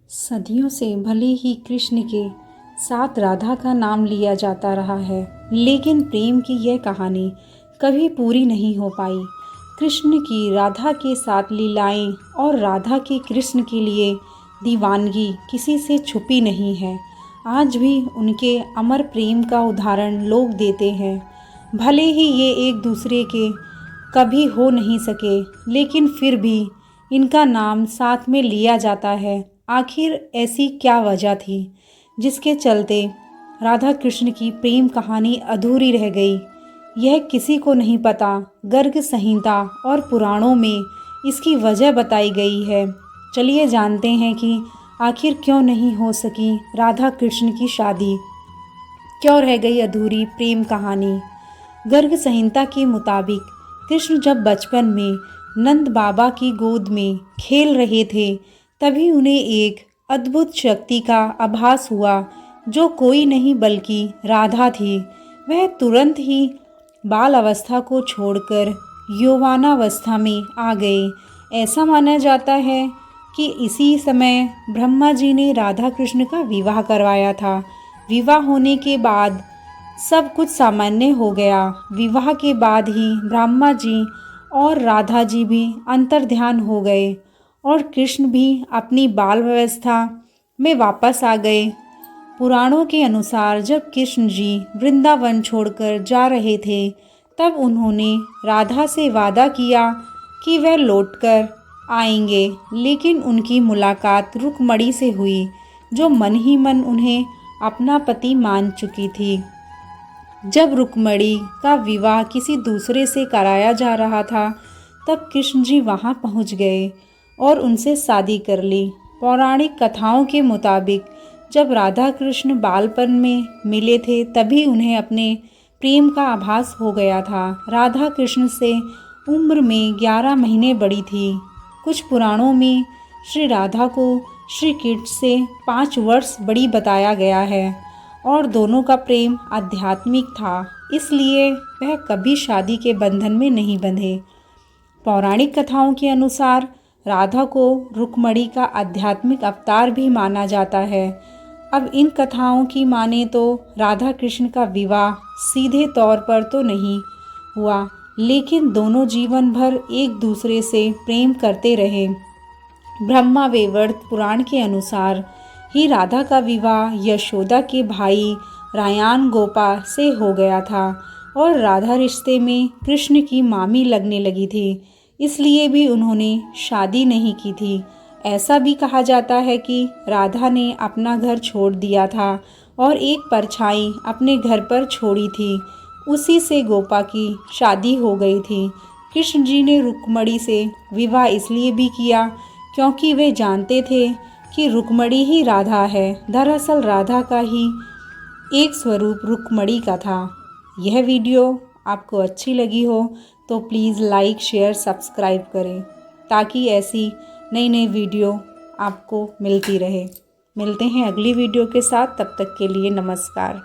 सदियों से भले ही कृष्ण के साथ राधा का नाम लिया जाता रहा है, लेकिन प्रेम की यह कहानी कभी पूरी नहीं हो पाई। कृष्ण की राधा के साथ लीलाएं और राधा की कृष्ण के लिए दीवानगी किसी से छुपी नहीं है। आज भी उनके अमर प्रेम का उदाहरण लोग देते हैं। भले ही ये एक दूसरे के कभी हो नहीं सके, लेकिन फिर भी इनका नाम साथ में लिया जाता है। आखिर ऐसी क्या वजह थी जिसके चलते राधा कृष्ण की प्रेम कहानी अधूरी रह गई? यह किसी को नहीं पता। गर्ग संहिता और पुराणों में इसकी वजह बताई गई है। चलिए जानते हैं कि आखिर क्यों नहीं हो सकी राधा कृष्ण की शादी, क्यों रह गई अधूरी प्रेम कहानी। गर्ग संहिता के मुताबिक कृष्ण जब बचपन में नंद बाबा की गोद में खेल रहे थे, तभी उन्हें एक अद्भुत शक्ति का आभास हुआ, जो कोई नहीं बल्कि राधा थी। वह तुरंत ही बाल अवस्था को छोड़कर यौवनावस्था में आ गए। ऐसा माना जाता है कि इसी समय ब्रह्मा जी ने राधा कृष्ण का विवाह करवाया था। विवाह होने के बाद सब कुछ सामान्य हो गया। विवाह के बाद ही ब्रह्मा जी और राधा जी भी अंतर्ध्यान हो गए और कृष्ण भी अपनी बाल व्यवस्था में वापस आ गए। पुराणों के अनुसार जब कृष्ण जी वृंदावन छोड़कर जा रहे थे, तब उन्होंने राधा से वादा किया कि वह लौटकर आएंगे, लेकिन उनकी मुलाकात रुक्मणी से हुई, जो मन ही मन उन्हें अपना पति मान चुकी थी। जब रुक्मणी का विवाह किसी दूसरे से कराया जा रहा था, तब कृष्ण जी वहां पहुंच गए और उनसे शादी कर ली। पौराणिक कथाओं के मुताबिक जब राधा कृष्ण बालपन में मिले थे, तभी उन्हें अपने प्रेम का आभास हो गया था। राधा कृष्ण से उम्र में 11 महीने बड़ी थी। कुछ पुराणों में श्री राधा को श्री कृष्ण से 5 वर्ष बड़ी बताया गया है और दोनों का प्रेम आध्यात्मिक था, इसलिए वह कभी शादी के बंधन में नहीं बंधे। पौराणिक कथाओं के अनुसार राधा को रुक्मणी का आध्यात्मिक अवतार भी माना जाता है। अब इन कथाओं की माने तो राधा कृष्ण का विवाह सीधे तौर पर तो नहीं हुआ, लेकिन दोनों जीवन भर एक दूसरे से प्रेम करते रहे। ब्रह्मा वैवर्त पुराण के अनुसार ही राधा का विवाह यशोदा के भाई रायान गोपा से हो गया था और राधा रिश्ते में कृष्ण की मामी लगने लगी थी, इसलिए भी उन्होंने शादी नहीं की थी। ऐसा भी कहा जाता है कि राधा ने अपना घर छोड़ दिया था और एक परछाई अपने घर पर छोड़ी थी, उसी से गोपा की शादी हो गई थी। कृष्ण जी ने रुक्मणी से विवाह इसलिए भी किया क्योंकि वे जानते थे कि रुक्मणी ही राधा है। दरअसल राधा का ही एक स्वरूप रुक्मणी का था। यह वीडियो आपको अच्छी लगी हो तो प्लीज़ लाइक, शेयर, सब्सक्राइब करें, ताकि ऐसी नई नई वीडियो आपको मिलती रहे। मिलते हैं अगली वीडियो के साथ, तब तक के लिए नमस्कार।